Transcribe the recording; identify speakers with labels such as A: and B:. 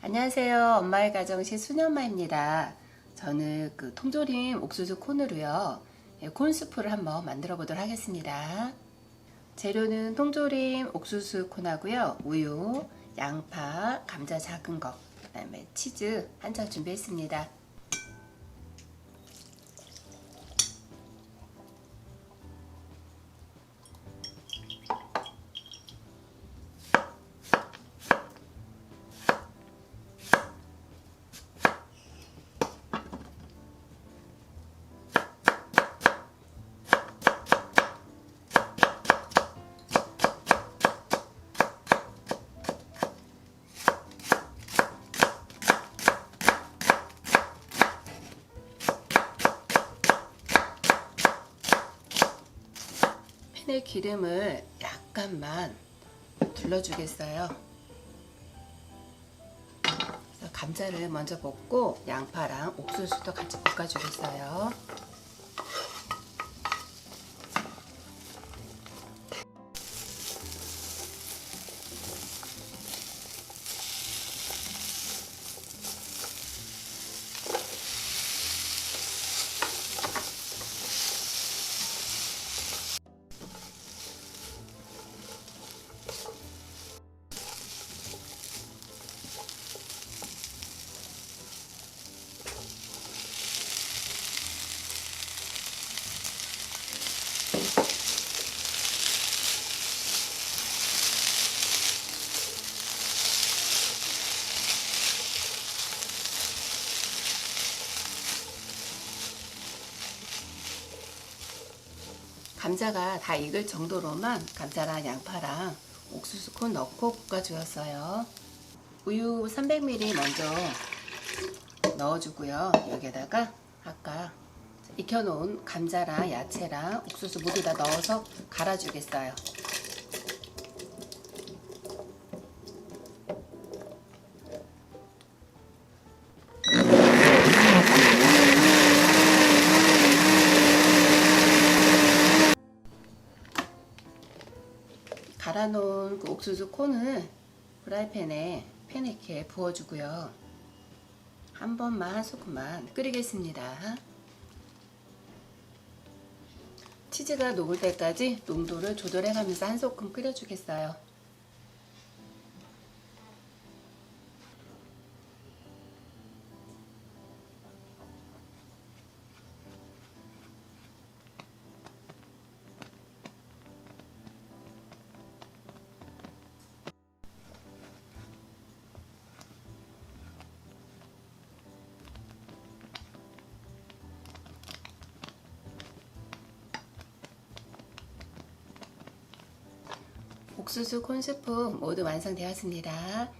A: 안녕하세요. 엄마의 가정식 순엄마입니다. 저는 통조림 옥수수 콘으로요. 콘스프를 한번 만들어 보도록 하겠습니다. 재료는 통조림 옥수수 콘하고요. 우유, 양파, 감자 작은 거, 그 다음에 치즈 한 장 준비했습니다. 팬에 기름을 약간만 둘러주겠어요. 그래서 감자를 먼저 볶고 양파랑 옥수수도 같이 볶아주겠어요. 감자가 다 익을 정도로만 감자랑 양파랑 옥수수 콘 넣고 볶아주었어요. 우유 300ml 먼저 넣어주고요. 여기에다가 아까 익혀놓은 감자랑 야채랑 옥수수 모두 다 넣어서 갈아주겠어요. 갈아놓은 그 옥수수 콘을 프라이팬에 팬에 이렇게 부어주고요. 한 번만 한 소금만 끓이겠습니다. 치즈가 녹을 때까지 농도를 조절해가면서 한 소끔 끓여주겠어요. 옥수수 콘스프 모두 완성되었습니다.